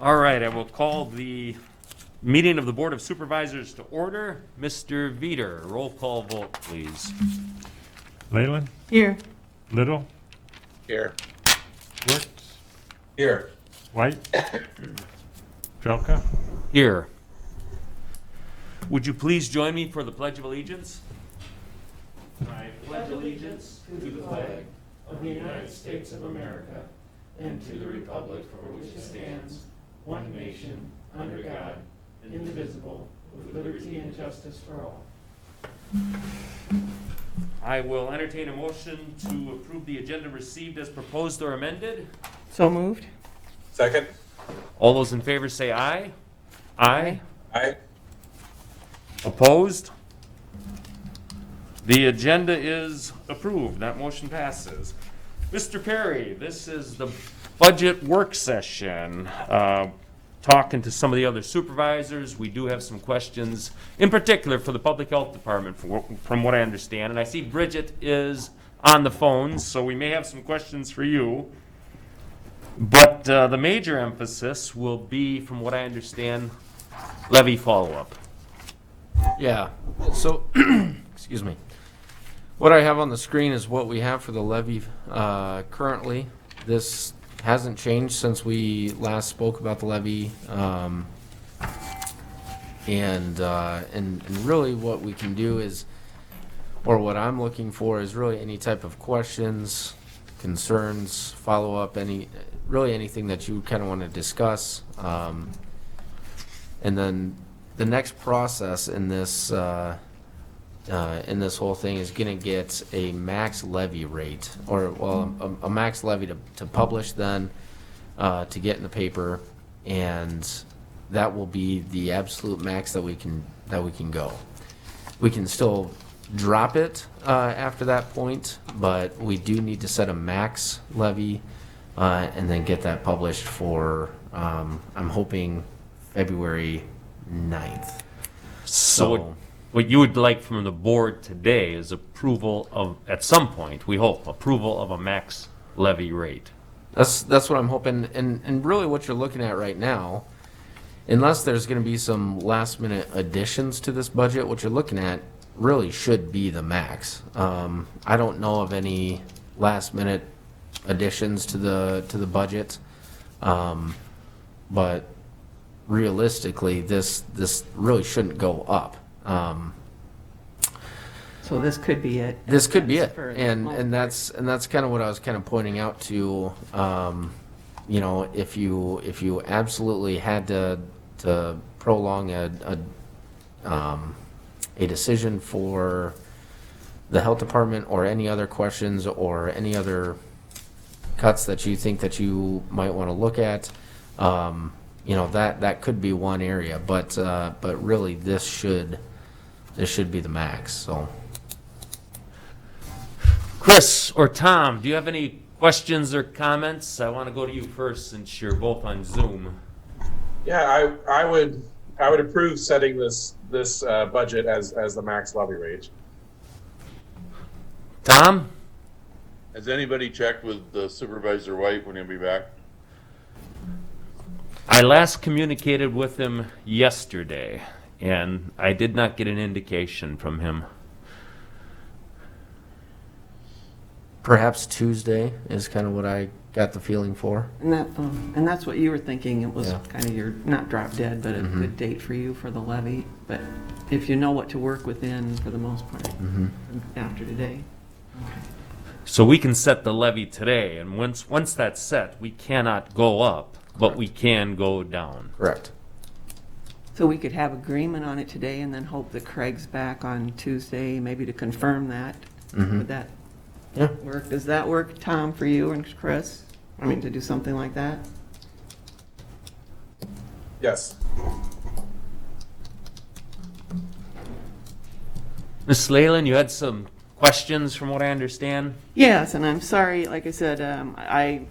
All right, I will call the meeting of the Board of Supervisors to order. Mr. Veeder, roll call vote, please. Leyland, Here. Little, Here. Wertz, Here. White, Trelka. Here. Would you please join me for the Pledge of Allegiance? I pledge allegiance to the flag of the United States of America and to the republic for which it stands, one nation, under God, indivisible, with liberty and justice for all. I will entertain a motion to approve the agenda received as proposed or amended. So moved. Second. All those in favor say aye. Aye. Aye. Opposed? The agenda is approved. That motion passes. Mr. Perry, this is the budget work session. Talking to some of the other supervisors, we do have some questions, in particular for the Public Health Department, from what I understand. And I see Bridget is on the phone, so we may have some questions for you. But the major emphasis will be, from what I understand, levy follow-up. Yeah, so, excuse me. What I have on the screen is what we have for the levy currently. This hasn't changed since we last spoke about the levy. And really what we can do is, or what I'm looking for is really any type of questions, concerns, follow-up, really anything that you kind of want to discuss. And then the next process in this whole thing is going to get a max levy rate, or a max levy to publish, then to get in the paper, and that will be the absolute max that we can go. We can still drop it after that point, but we do need to set a max levy and then get that published for I'm hoping February 9th. So what you would like from the board today is approval of, at some point, we hope, approval of a max levy rate. That's what I'm hoping, and really what you're looking at right now, unless there's going to be some last minute additions to this budget, what you're looking at really should be the max. I don't know of any last minute additions to the budget, but realistically, this really shouldn't go up. So this could be it. This could be it, For the and most that's kind of what I was kind of pointing out to. If you absolutely had to prolong a decision for the health department, or any other questions, or any other cuts that you think that you might want to look at, that could be one area, but really this should be the max. So, Chris or Tom, do you have any questions or comments? I want to go to you first since you're both on Zoom. Yeah, I would approve setting this budget as the max levy rate. Tom? Has anybody checked with Supervisor White when he'll be back? I last communicated with him yesterday, and I did not get an indication from him. perhaps Tuesday is kind of what I got the feeling for. And that's what you were thinking. It was Yeah. kind of your, not drop dead, but a good date for you for the levy. But if you know what to work within for the most part after today. So we can set the levy today, and once that's set, we cannot go up, but we can go down. Correct. So we could have agreement on it today and then hope that Craig's back on Tuesday, maybe to confirm that. Would that Yeah. work? Does that work, Tom, for you and Chris? I mean, to do something like that? Yes. Ms. Leyland, you had some questions from what I understand? Yes, and I'm sorry, like I said, I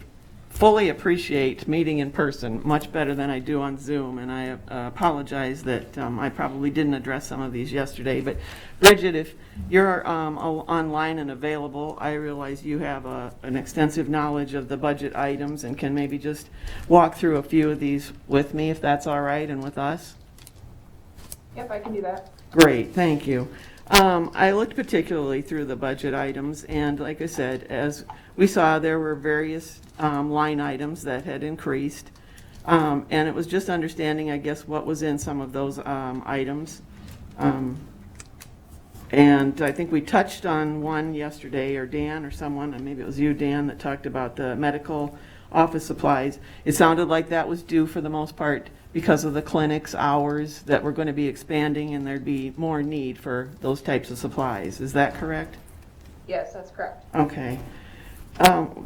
fully appreciate meeting in person much better than I do on Zoom, and I apologize that I probably didn't address some of these yesterday. But Bridget, if you're online and available, I realize you have an extensive knowledge of the budget items and can maybe just walk through a few of these with me, if that's all right, and with us. Yep, I can do that. Great, thank you. I looked particularly through the budget items, and like I said, as we saw, there were various line items that had increased, and it was just understanding, I guess, what was in some of those items. And I think we touched on one yesterday, or Dan or someone, and maybe it was you, Dan, that talked about the medical office supplies. It sounded like that was due for the most part because of the clinic's hours that were going to be expanding and there'd be more need for those types of supplies. Is that correct? Yes, that's correct. Okay.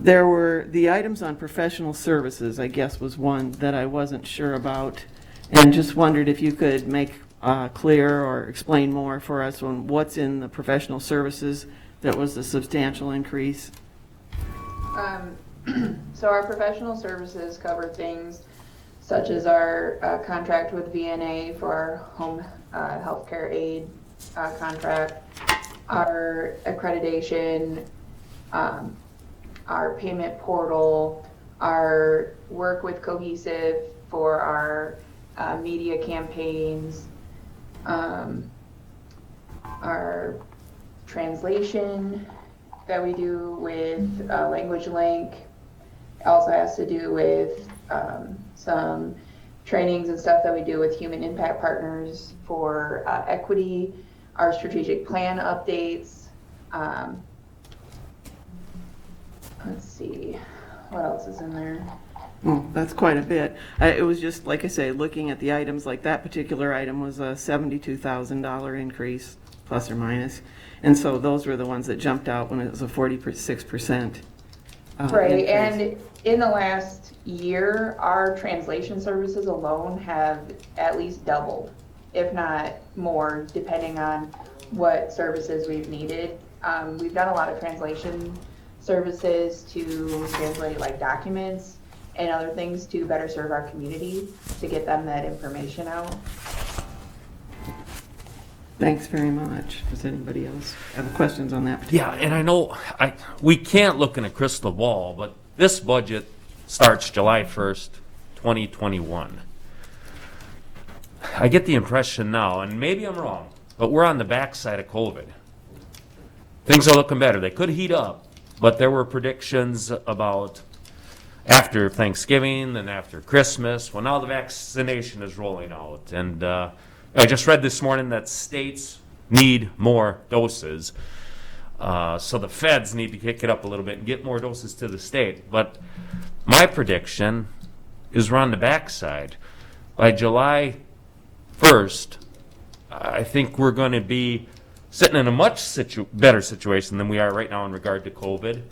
There were the items on professional services, I guess, was one that I wasn't sure about, and just wondered if you could make clear or explain more for us on what's in the professional services that was a substantial increase. So our professional services cover things such as our contract with VNA for our home healthcare aid contract, our accreditation, our payment portal, our work with Cohesive for our media campaigns, our translation that we do with Language Link. Also has to do with some trainings and stuff that we do with Human Impact Partners for equity, our strategic plan updates. Let's see, what else is in there? That's quite a bit. It was just, like I say, looking at the items, like that particular item was a $72,000 increase, plus or minus. And so those were the ones that jumped out when it was a 46%. Right, increase. and in the last year, our translation services alone have at least doubled, if not more, depending on what services we've needed. We've done a lot of translation services to translate like documents and other things to better serve our community, to get them that information out. Thanks very much. Does anybody else have questions on that? Yeah, and I know we can't look in a crystal ball, but this budget starts July 1st, 2021. I get the impression now, and maybe I'm wrong, but we're on the backside of COVID. Things are looking better. They could heat up, but there were predictions about after Thanksgiving and after Christmas. Well, now the vaccination is rolling out, and I just read this morning that states need more doses. So the feds need to kick it up a little bit and get more doses to the state. But my prediction is we're on the backside. By July 1st, I think we're going to be sitting in a much better situation than we are right now in regard to COVID.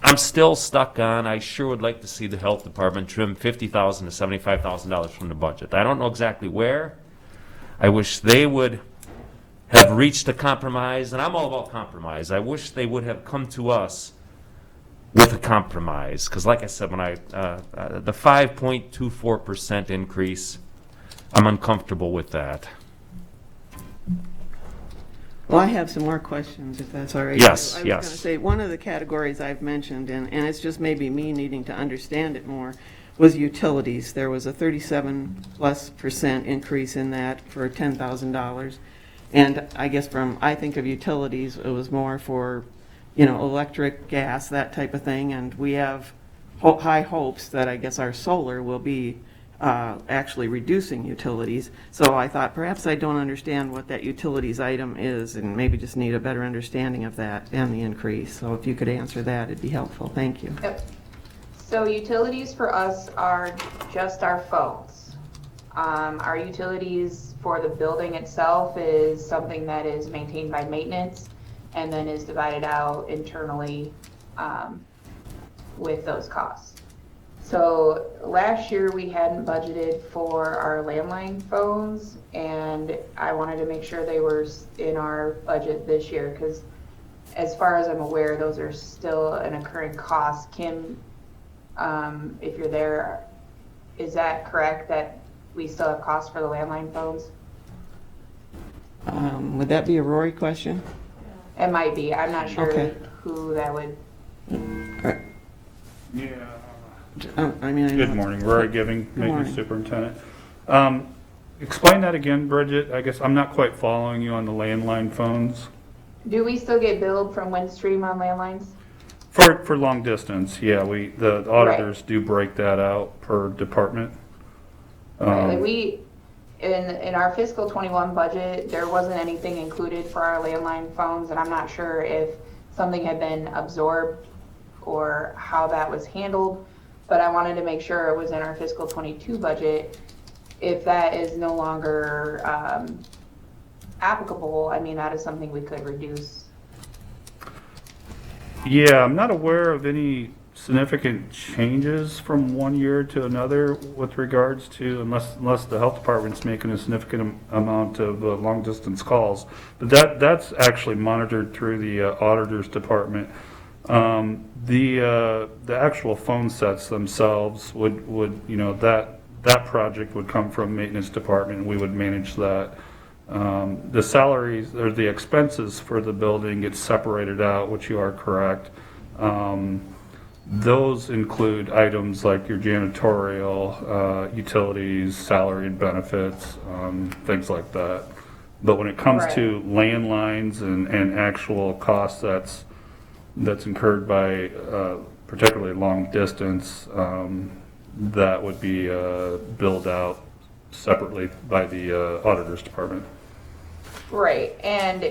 I'm still stuck on, I sure would like to see the health department trim $50,000 to $75,000 from the budget. I don't know exactly where. I wish they would have reached a compromise, and I'm all about compromise. I wish they would have come to us with a compromise, because like I said, when the 5.24% increase, I'm uncomfortable with that. Well, I have some more questions, if that's all right. Yes, I was yes. going to say, one of the categories I've mentioned, and it's just maybe me needing to understand it more, was utilities. There was a 37+% increase in that for $10,000. And I guess I think of utilities, it was more for, electric, gas, that type of thing. And we have high hopes that I guess our solar will be actually reducing utilities. So I thought perhaps I don't understand what that utilities item is, and maybe just need a better understanding of that and the increase. So if you could answer that, it'd be helpful. Thank you. Yep. So utilities for us are just our phones. Our utilities for the building itself is something that is maintained by maintenance and then is divided out internally with those costs. So last year we hadn't budgeted for our landline phones, and I wanted to make sure they were in our budget this year, because as far as I'm aware, those are still an occurring cost. Kim if you're there. Is that correct, that we still have costs for the landline phones? Would that be a Rory question? It might be, I'm not sure Okay. who that would, Yeah. I mean, I know. Good morning, Rory Giving, morning. Maintenance Superintendent. Explain that again, Bridget. I guess I'm not quite following you on the landline phones. do we still get billed from Windstream on landlines? For long distance, yeah, the auditors do break that out per department. Right, like we, in our fiscal 21 budget, there wasn't anything included for our landline phones, and I'm not sure if something had been absorbed or how that was handled, but I wanted to make sure it was in our fiscal 22 budget. If that is no longer applicable, I mean, that is something we could reduce. Yeah, I'm not aware of any significant changes from one year to another with regards to, unless the health department's making a significant amount of long-distance calls. But that's actually monitored through the auditor's department. The actual phone sets themselves would that project would come from maintenance department, and we would manage that. The salaries or the expenses for the building get separated out, which you are correct. Those include items like your janitorial, utilities, salary and benefits, things like that. But when it comes to landlines and actual costs that's incurred by particularly long distance, that would be billed out separately by the auditor's department. Right, and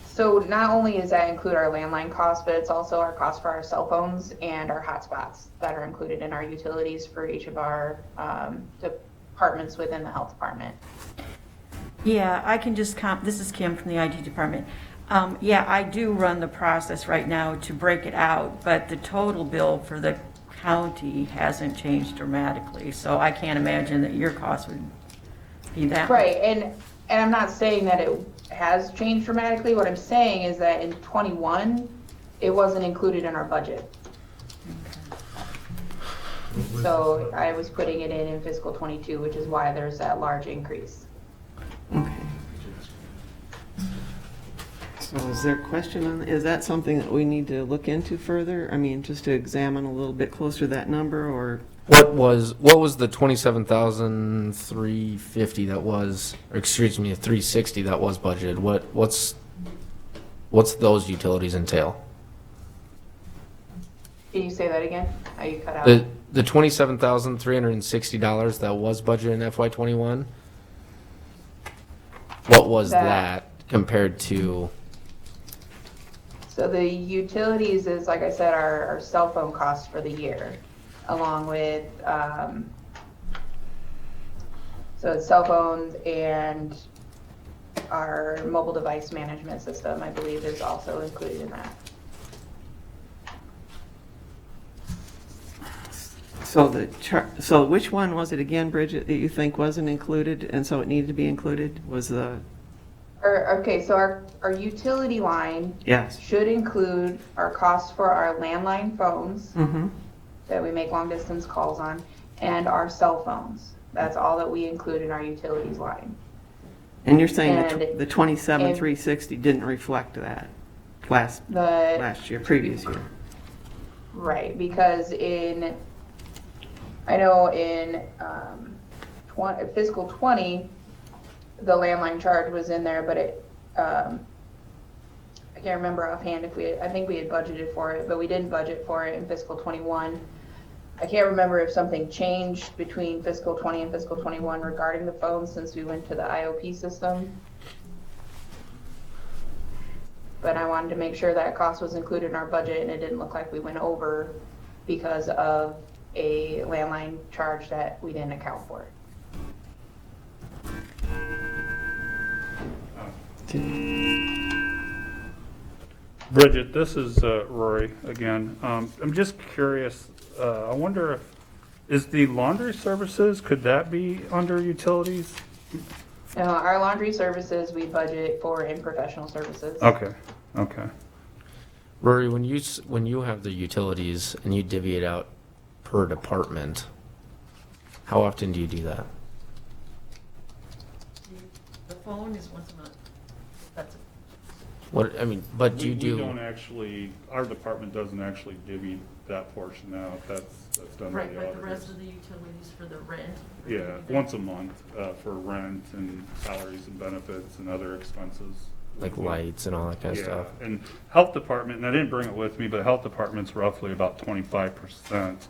so not only does that include our landline costs, but it's also our cost for our cell phones and our hotspots that are included in our utilities for each of our departments within the health department. Yeah, I can just this is Kim from the IT department. Yeah, I do run the process right now to break it out, but the total bill for the county hasn't changed dramatically, so I can't imagine that your cost would be that much. Right, and I'm not saying that it has changed dramatically. What I'm saying is that in 21, it wasn't included in our budget. So I was putting it in fiscal 22, which is why there's that large increase. Okay. So is there a question on, is that something that we need to look into further? I mean, just to examine a little bit closer that number, or? What was the 27,350 that was, or excuse me, 360 that was budgeted? What's those utilities entail? Can you say that again? How you cut out? The $27,360 that was budgeted in FY21. What was that compared to? So the utilities is, like I said, our cell phone costs for the year, along with, so it's cell phones and our mobile device management system, I believe, is also included in that. So so which one was it again, Bridget, that you think wasn't included, and so it needed to be included? Was the? Okay, so our utility line Yes. should include our costs for our landline phones Mm-hmm. that we make long distance calls on, and our cell phones. That's all that we include in our utilities line. And you're saying And- the 27,360 didn't reflect that last year, previous year? Right, because I know in fiscal 20, the landline charge was in there, but I can't remember offhand I think we had budgeted for it, but we didn't budget for it in fiscal 21. I can't remember if something changed between fiscal 20 and fiscal 21 regarding the phones since we went to the IOP system. But I wanted to make sure that cost was included in our budget, and it didn't look like we went over because of a landline charge that we didn't account for. Bridget, this is Rory again. I'm just curious, I wonder is the laundry services, could that be under utilities? Now, our laundry services, we budget for in professional services. Okay. Rory, when you have the utilities and you divvy it out per department, how often do you do that? The phone is once a month. That's it. What, I mean, but do you We don't do, actually, our department doesn't actually divvy that portion out. That's done by Right, the but the rest auditors. of the utilities for the rent. Yeah, once a month, for rent and salaries and benefits and other expenses. like lights and all that kind of Yeah, stuff? and health department, and I didn't bring it with me, but health department's roughly about 25%.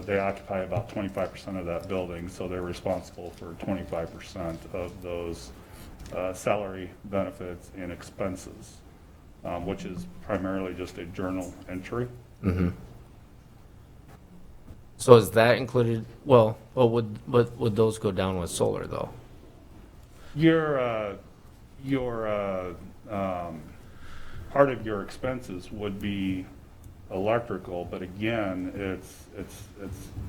They occupy about 25% of that building, so they're responsible for 25% of those salary, benefits, and expenses, which is primarily just a journal entry. Mm-hmm. So is that included, well, would those go down with solar though? Your part of your expenses would be electrical, but again, it's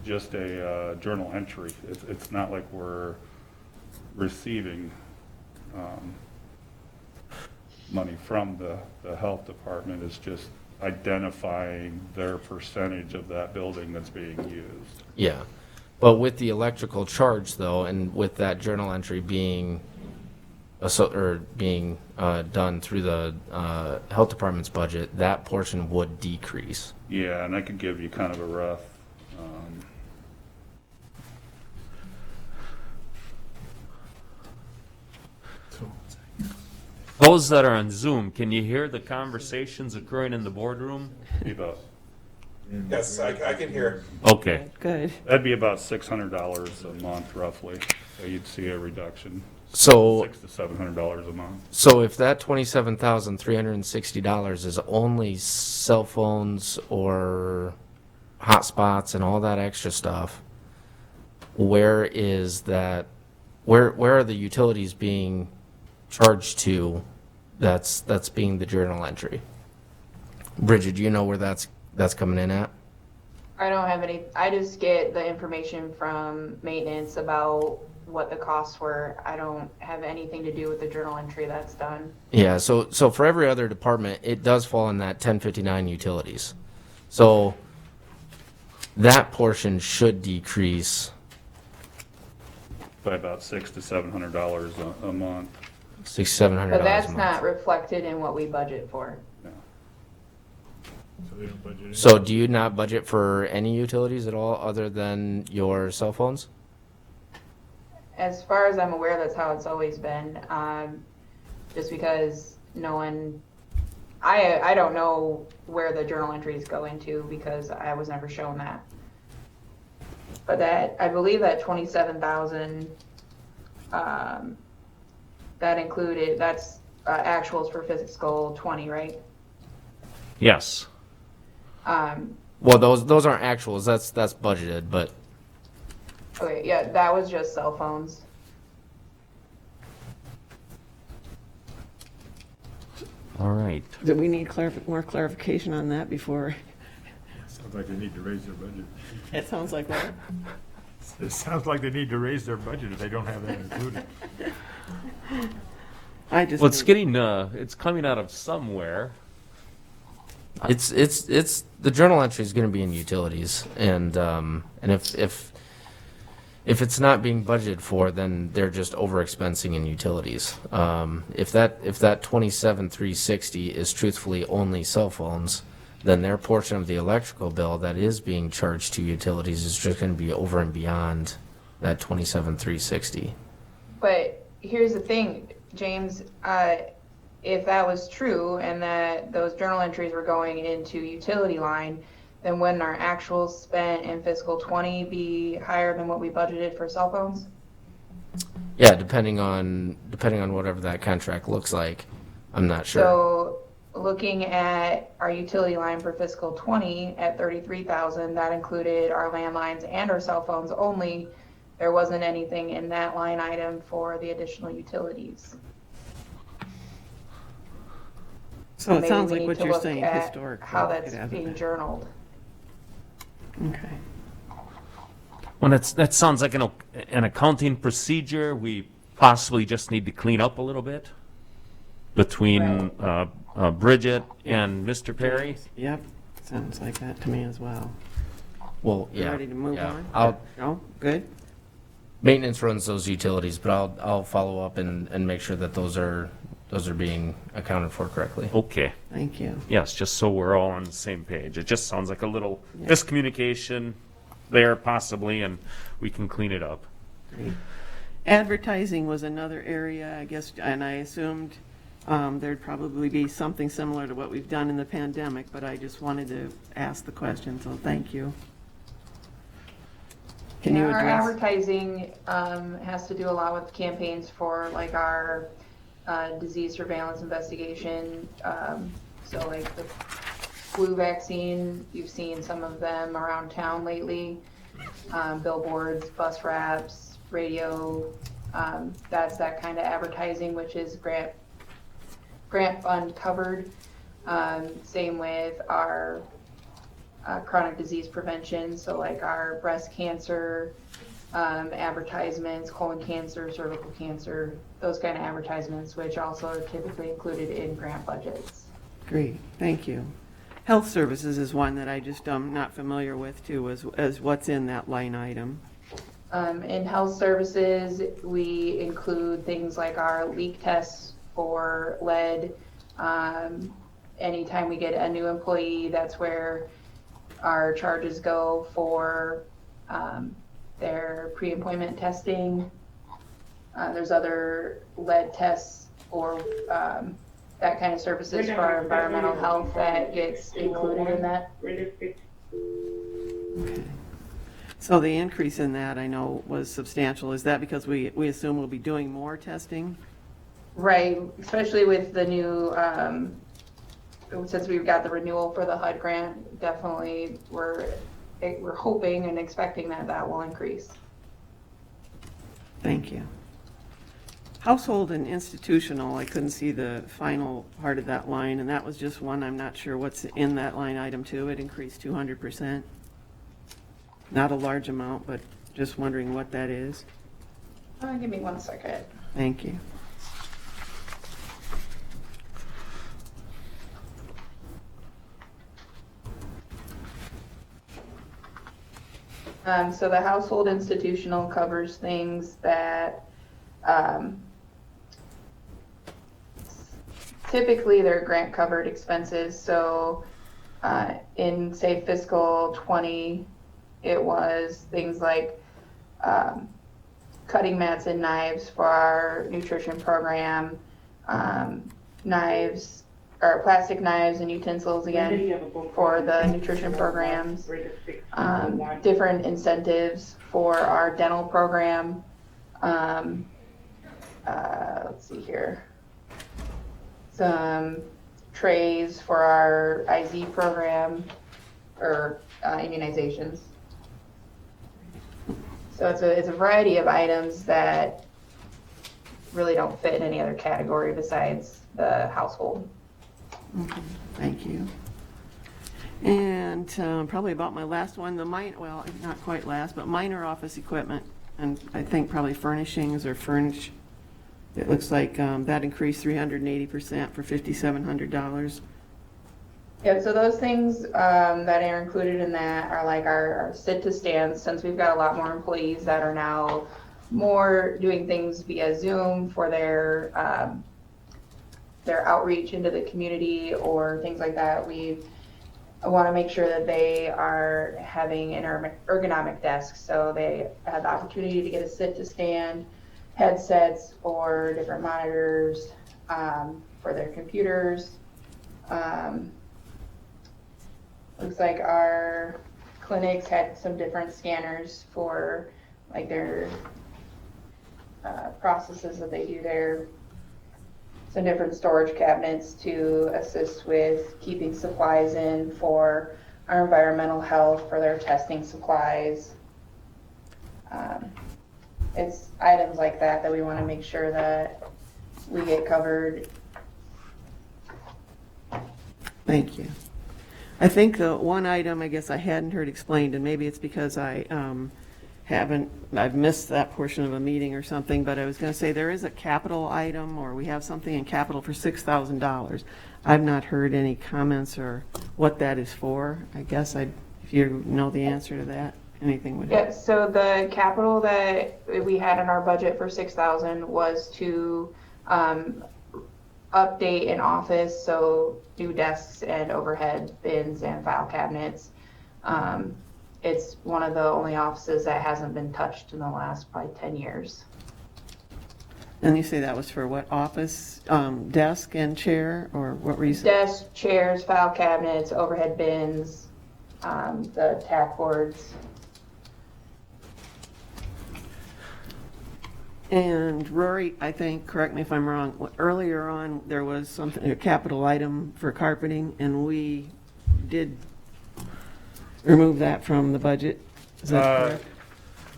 just a journal entry. It's not like we're receiving money from the health department. It's just identifying their percentage of that building that's being used. Yeah, but with the electrical charge though, and with that journal entry being done through the health department's budget, that portion would decrease. Yeah, and I could give you kind of a rough, Those that are on Zoom, can you hear the conversations occurring in the boardroom? be about, Yes, I can hear. Okay. Good. that'd be about $600 a month roughly. So you'd see a reduction, So, $600 to $700 a month. so if that $27,360 is only cell phones or hotspots and all that extra stuff, where is that? Where are the utilities being charged to? That's being the journal entry. Bridget, do you know where that's coming in at? I don't have any, I just get the information from maintenance about what the costs were. I don't have anything to do with the journal entry that's done. Yeah, so for every other department, it does fall in that 1059 utilities. So that portion should decrease By about $600 to $700 a month. $600-700 But a that's month. not reflected in what we budget for. So they don't budget it? So do you not budget for any utilities at all other than your cell phones? As far as I'm aware, that's how it's always been. Just because no one, I don't know where the journal entries go into because I was never shown that. But that, I believe that 27,000, that included, that's actuals for fiscal 20, right? Yes. Well, those aren't actuals. That's budgeted, but Okay, yeah, that was just cell phones. All right. Do we need more clarification on that before? Sounds like they need to raise their budget. It sounds like what? It sounds like they need to raise their budget if they don't have that included. I just. Well, it's getting, it's coming out of somewhere. it's the journal entry is going to be in utilities, and if it's not being budgeted for, then they're just overexpensing in utilities. If that 27,360 is truthfully only cell phones, then their portion of the electrical bill that is being charged to utilities is just going to be over and beyond that 27,360. But here's the thing, James, if that was true and that those journal entries were going into utility line, then wouldn't our actuals spent in fiscal 20 be higher than what we budgeted for cell phones? Yeah, depending on whatever that contract looks like. I'm not sure. So looking at our utility line for fiscal 20 at 33,000, that included our landlines and our cell phones only. There wasn't anything in that line item for the additional utilities. So it Maybe sounds we like need what to you're look saying at historically. how that's it hasn't being been. journaled. Okay. Well, that sounds like an accounting procedure we possibly just need to clean up a little bit between Bridget and Mr. Perry? Yep, sounds like that to me as well. Well, You yeah. ready to move yeah. on? No, good? Maintenance runs those utilities, but I'll follow up and make sure that those are being accounted for correctly. Okay. Thank you. Yes, just so we're all on the same page. It just sounds like a little miscommunication there possibly, and we can clean it up. Advertising was another area, I guess, and I assumed there'd probably be something similar to what we've done in the pandemic, but I just wanted to ask the question, so thank you. Can you Our address? advertising has to do a lot with campaigns for like our disease surveillance investigation. So like the flu vaccine, you've seen some of them around town lately. Billboards, bus wraps, radio. That's that kind of advertising, which is grant fund covered. Same with our chronic disease prevention, so like our breast cancer advertisements, colon cancer, cervical cancer, those kind of advertisements, which also are typically included in grant budgets. Great, thank you. Health services is one that I just am not familiar with too, as what's in that line item. In health services, we include things like our leak tests for lead. Anytime we get a new employee, that's where our charges go for their pre-employment testing. There's other lead tests or that kind of services for our environmental health that gets included in that. Okay. So the increase in that I know was substantial. Is that because we assume we'll be doing more testing? Right, especially with the new, since we've got the renewal for the HUD grant, definitely we're hoping and expecting that will increase. Thank you. Household and institutional, I couldn't see the final part of that line, and that was just one. I'm not sure what's in that line item too. It increased 200%. Not a large amount, but just wondering what that is. Give me 1 second. Thank you. So the household institutional covers things that typically they're grant covered expenses. So in say fiscal 20, it was things like cutting mats and knives for our nutrition program, knives or plastic knives and utensils again for the nutrition programs, different incentives for our dental program. Let's see here. Some trays for our IZ program or immunizations. So it's a variety of items that really don't fit in any other category besides the household. Okay, thank you. And probably about my last one, well, not quite last, but minor office equipment, and I think probably furnishings or furnish. It looks like that increased 380% for $5,700. Yeah, so those things that are included in that are like our sit-to-stands, since we've got a lot more employees that are now more doing things via Zoom for their outreach into the community or things like that. We want to make sure that they are having an ergonomic desks, so they have the opportunity to get a sit-to-stand, headsets or different monitors for their computers. Looks like our clinics had some different scanners for like their processes that they do there. Some different storage cabinets to assist with keeping supplies in for our environmental health, for their testing supplies. It's items like that we want to make sure that we get covered. Thank you. I think the one item I guess I hadn't heard explained, and maybe it's because I've missed that portion of a meeting or something, but I was going to say there is a capital item, or we have something in capital for $6,000. I've not heard any comments or what that is for. I guess if you know the answer to that, anything would help. Yeah, so the capital that we had in our budget for 6,000 was to update an office, so new desks and overhead bins and file cabinets. It's one of the only offices that hasn't been touched in the last probably 10 years. And you say that was for what office, desk and chair, or what reason? Desks, chairs, file cabinets, overhead bins, the tack boards. And Rory, I think, correct me if I'm wrong, earlier on, there was something, a capital item for carpeting, and we did remove that from the budget. Is that correct?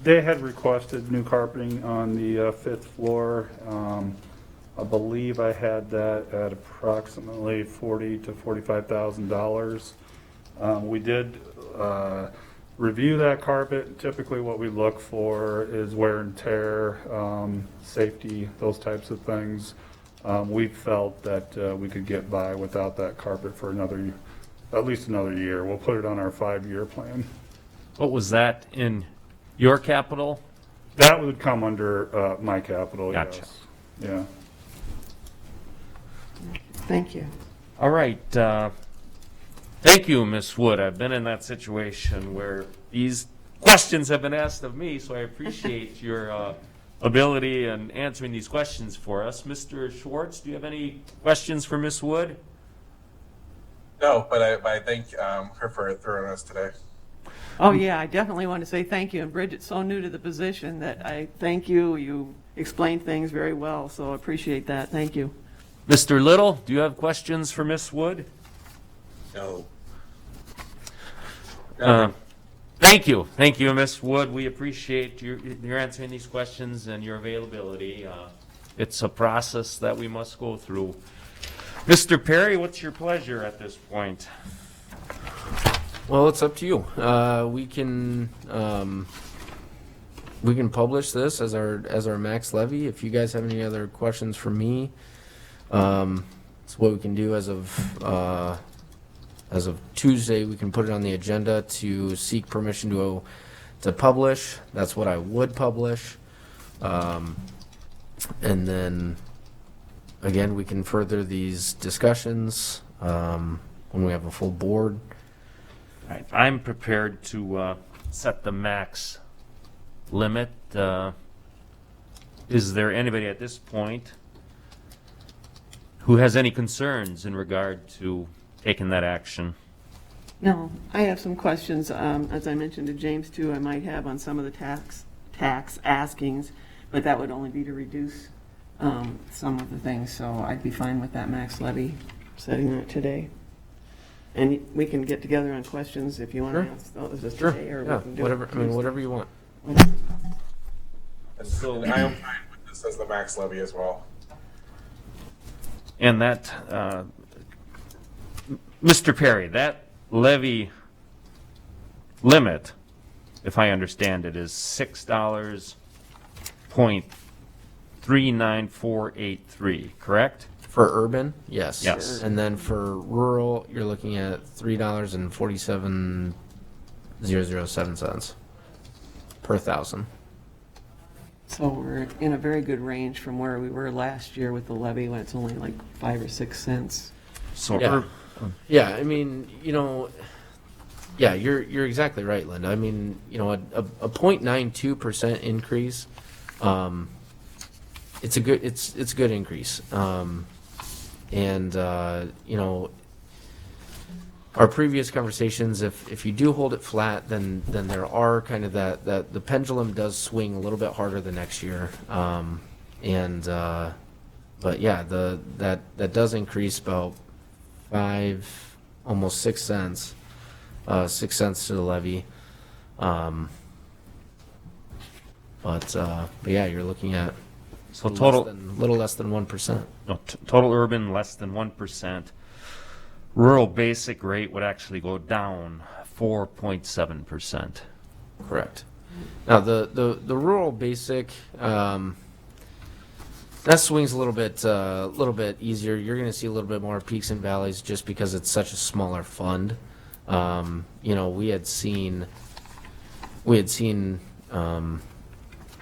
They had requested new carpeting on the fifth floor. I believe I had that at approximately $40,000 to $45,000. We did review that carpet. Typically what we look for is wear and tear, safety, those types of things. We felt that we could get by without that carpet for at least another year. We'll put it on our 5-year plan. What was that in your capital? That would come under my capital, Gotcha. yes. Yeah. Thank you. All right. Thank you, Ms. Wood. I've been in that situation where these questions have been asked of me, so I appreciate your ability in answering these questions for us. Mr. Schwartz, do you have any questions for Ms. Wood? No, but I thank her for throwing us today. Oh, yeah, I definitely want to say thank you. And Bridget's so new to the position that I thank you. You explained things very well, so I appreciate that. Thank you. Mr. Little, do you have questions for Ms. Wood? No. Thank you. Thank you, Ms. Wood. We appreciate your answering these questions and your availability. It's a process that we must go through. Mr. Perry, what's your pleasure at this point? Well, it's up to you. We can publish this as our max levy. If you guys have any other questions for me, it's what we can do as of Tuesday. We can put it on the agenda to seek permission to publish. That's what I would publish, and then again we can further these discussions when we have a full board. All right, I'm prepared to set the max limit. Is there anybody at this point who has any concerns in regard to taking that action? No, I have some questions. As I mentioned to James, too, I might have on some of the tax askings, but that would only be to reduce some of the things, so I'd be fine with that max levy, setting that today. And we can get together on questions if you want to ask those today, or Yeah, we can do whatever. it I mean, whatever you want. So- And I am fine with this as the max levy as well. And that, Mr. Perry, that levy limit, if I understand it, is $6.39483, correct? For urban, yes. Yes. And then for rural, you're looking at $3.4707 per thousand. So we're in a very good range from where we were last year with the levy, when it's only like 5 or 6 cents. So, Yeah. Yeah, I mean, yeah, you're exactly right, Linda. I mean, a 0.92% increase, it's a good increase. Our previous conversations, if you do hold it flat, then there are kind of that the pendulum does swing a little bit harder the next year. But yeah, that does increase about 5, almost 6 cents, 6 cents to the levy. But yeah, you're looking at so total, little less than 1%. no, total urban less than 1%. Rural basic rate would actually go down 4.7%. Correct. Now, the rural basic, That swings a little bit easier. You're going to see a little bit more peaks and valleys just because it's such a smaller fund. You know, we had seen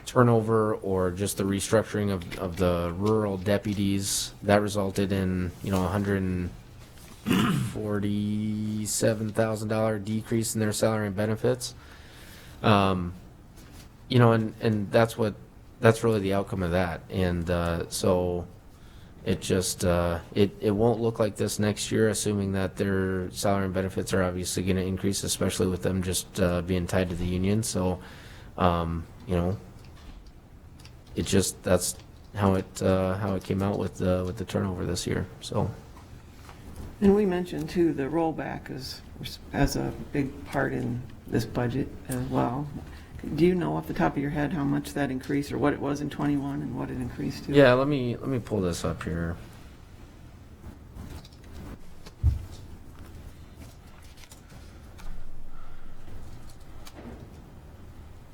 turnover or just the restructuring of the rural deputies that resulted in, you know, $147,000 decrease in their salary and benefits. You know, and that's really the outcome of that. And so it just it won't look like this next year, assuming that their salary and benefits are obviously going to increase, especially with them just being tied to the union. So you know, it just that's how it came out with the turnover this year. So. And we mentioned too, the rollback as a big part in this budget as well. Do you know off the top of your head how much that increased, or what it was in '21 and what it increased to? Yeah, let me pull this up here.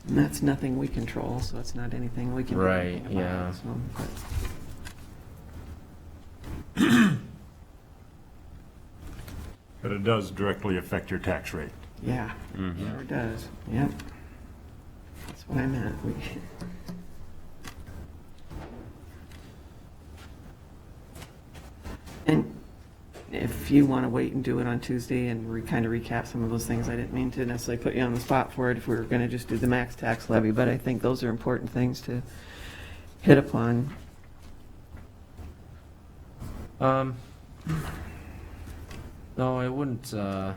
And that's nothing we control, so it's not anything we can do Right, anything about, yeah. so, but- But it does directly affect your tax rate. Yeah, yeah, it does, yep. That's what I meant. And if you want to wait and do it on Tuesday and kind of recap some of those things, I didn't mean to necessarily put you on the spot for it if we were going to just do the max tax levy, but I think those are important things to hit upon. No, I wouldn't. I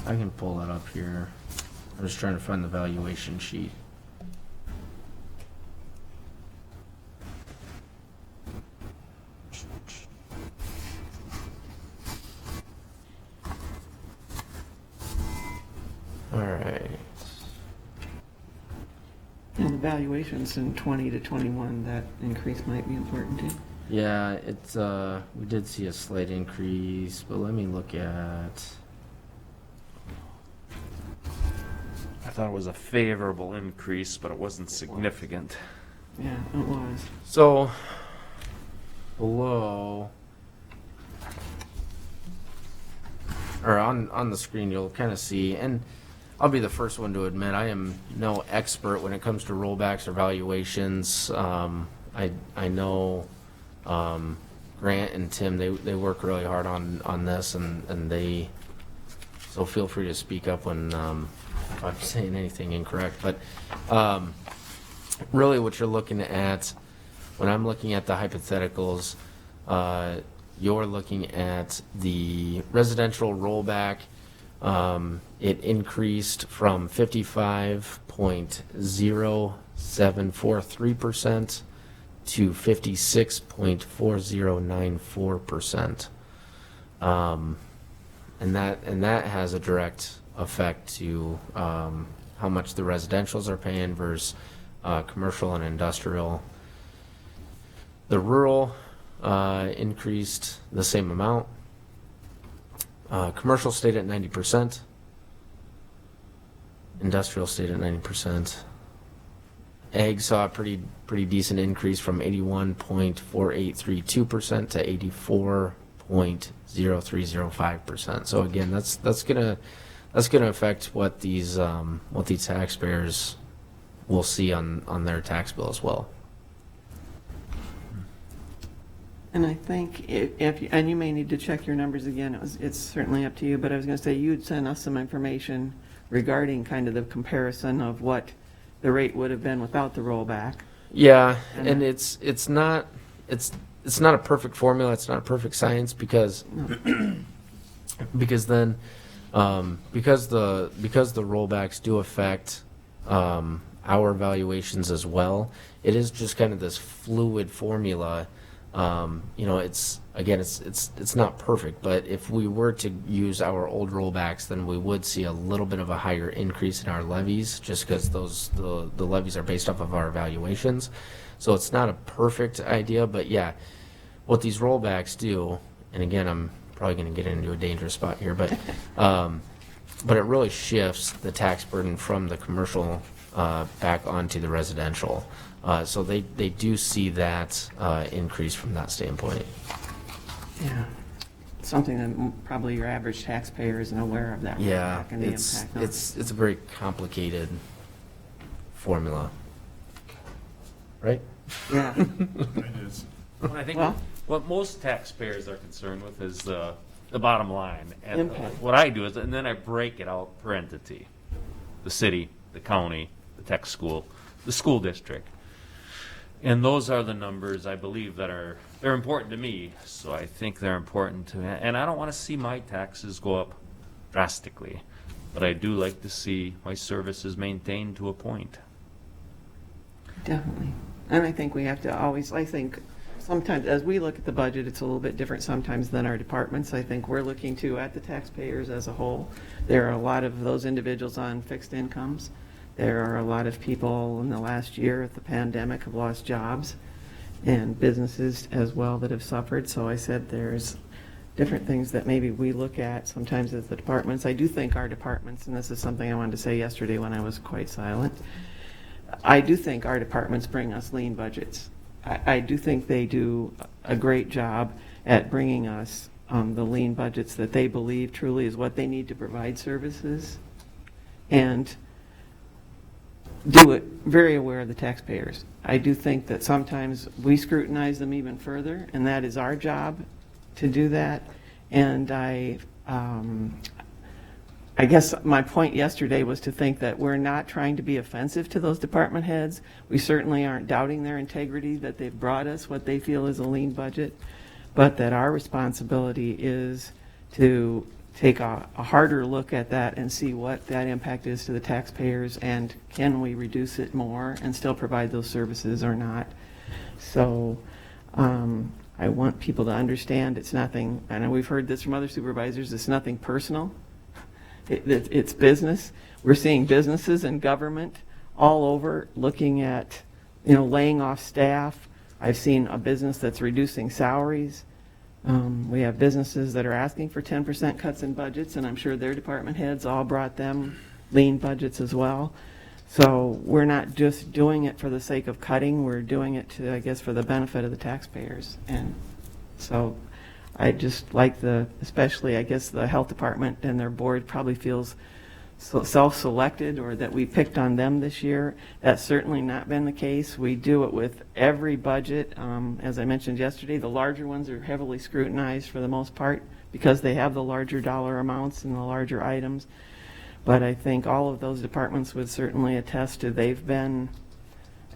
can pull that up here. I'm just trying to find the valuation sheet. All right. And the valuations in 20 to 21, that increase might be important too. Yeah, it's we did see a slight increase, but let me look at. I thought it was a favorable increase, but it wasn't significant. Yeah, it was. So below, or on the screen, you'll kind of see, and I'll be the first one to admit I am no expert when it comes to rollbacks or valuations. I know Grant and Tim, they work really hard on this, and they, so feel free to speak up when if I'm saying anything incorrect. But really what you're looking at, when I'm looking at the hypotheticals, you're looking at the residential rollback. It increased from 55.0743% to 56.4094%. And that has a direct effect to how much the residentials are paying versus commercial and industrial. The rural increased the same amount. Commercial stayed at 90%. Industrial stayed at 90%. Ag saw a pretty decent increase from 81.4832% to 84.0305%. So again, that's gonna affect what these taxpayers will see on their tax bill as well. And I think if you, and you may need to check your numbers again, it's certainly up to you, but I was going to say you'd send us some information regarding kind of the comparison of what the rate would have been without the rollback. Yeah, and it's not a perfect formula. It's not a perfect science because then because the rollbacks do affect our valuations as well. It is just kind of this fluid formula. It's not perfect, but if we were to use our old rollbacks, then we would see a little bit of a higher increase in our levies, just because the levies are based off of our valuations. So it's not a perfect idea, but yeah, what these rollbacks do, and again, I'm probably going to get into a dangerous spot here, but but it really shifts the tax burden from the commercial back onto the residential. So they do see that increase from that standpoint. Yeah. Something that probably your average taxpayer isn't aware of that. Yeah, And the it's impact on it. it's a very complicated formula, right? Yeah. It is. Well, I think Well- what most taxpayers are concerned with is the bottom line. And Impact. what I do is, and then I break it out per entity. The city, the county, the tech school, the school district. And those are the numbers I believe they're important to me, so I think they're important to, and I don't want to see my taxes go up drastically, but I do like to see my services maintained to a point. Definitely. And I think we have to always, I think, sometimes, as we look at the budget, it's a little bit different sometimes than our departments. I think we're looking too at the taxpayers as a whole. There are a lot of those individuals on fixed incomes. There are a lot of people in the last year of the pandemic have lost jobs, and businesses as well that have suffered. So I said there's different things that maybe we look at sometimes as the departments. I do think our departments, and this is something I wanted to say yesterday when I was quite silent, I do think our departments bring us lean budgets. I do think they do a great job at bringing us the lean budgets that they believe truly is what they need to provide services, and do it very aware of the taxpayers. I do think that sometimes we scrutinize them even further, and that is our job to do that. And I guess my point yesterday was to think that we're not trying to be offensive to those department heads. We certainly aren't doubting their integrity, that they've brought us what they feel is a lean budget, but that our responsibility is to take a harder look at that and see what that impact is to the taxpayers, and can we reduce it more and still provide those services or not. So I want people to understand it's nothing, I know we've heard this from other supervisors, it's nothing personal. It's business. We're seeing businesses and government all over looking at, laying off staff. I've seen a business that's reducing salaries. We have businesses that are asking for 10% cuts in budgets, and I'm sure their department heads all brought them lean budgets as well. So we're not just doing it for the sake of cutting, we're doing it to, I guess, for the benefit of the taxpayers. And so I just like especially, I guess, the health department and their board probably feels self-selected, or that we picked on them this year. That's certainly not been the case. We do it with every budget. As I mentioned yesterday, the larger ones are heavily scrutinized for the most part because they have the larger dollar amounts and the larger items. But I think all of those departments would certainly attest to they've been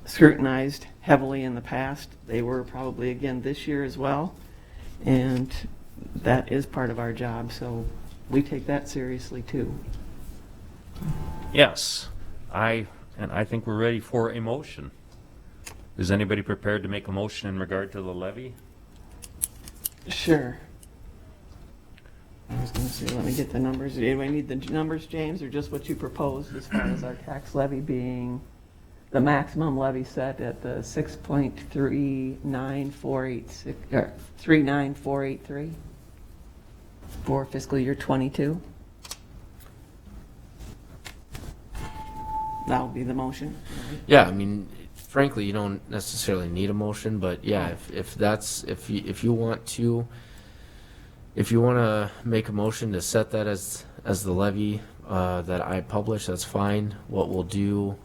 scrutinized heavily in the past. They were probably again this year as well. And that is part of our job, so we take that seriously too. Yes, I think we're ready for a motion. Is anybody prepared to make a motion in regard to the levy? Sure. I was going to say, let me get the numbers. Do anybody need the numbers, James, or just what you proposed as far as our tax levy being the maximum levy set at the 6.39486 or 39483 for fiscal year 22? That will be the motion. Yeah, I mean, frankly, you don't necessarily need a motion, but yeah, if you want to make a motion to set that as the levy that I publish, that's fine. What we'll do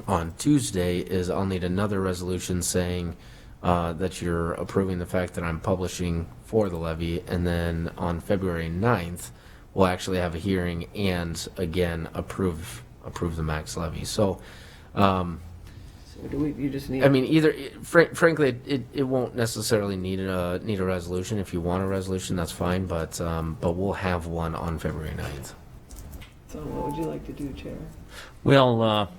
on Tuesday is I'll need another resolution saying that you're approving the fact that I'm publishing for the levy, and then on February 9th, we'll actually have a hearing and again approve the max levy. So, So you just need. I mean, either frankly, it won't necessarily need a resolution. If you want a resolution, that's fine, but we'll have one on February 9th. So what would you like to do, Chair? Well,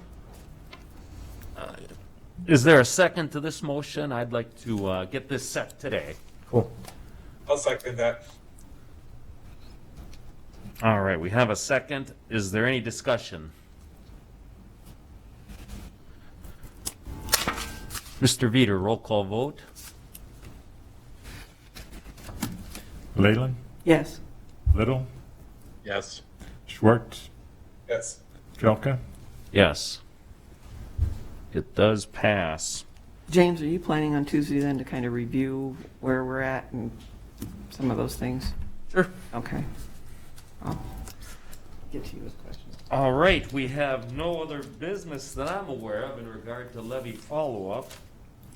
is there a second to this motion? I'd like to get this set today. Cool. I'll second that. All right, we have a second. Is there any discussion? Mr. Veeder, roll call vote. Leyland, Yes. Little, Yes. Schwartz, Yes. Jelka? Yes. It does pass. James, are you planning on Tuesday then to kind of review where we're at and some of those things? Sure. Okay. I'll get to you with questions. All right, we have no other business that I'm aware of in regard to levy follow-up.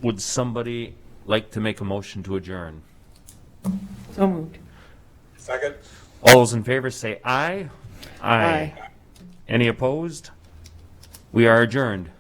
Would somebody like to make a motion to adjourn? So moved. Second? All those in favor say aye. Aye. Any opposed? We are adjourned.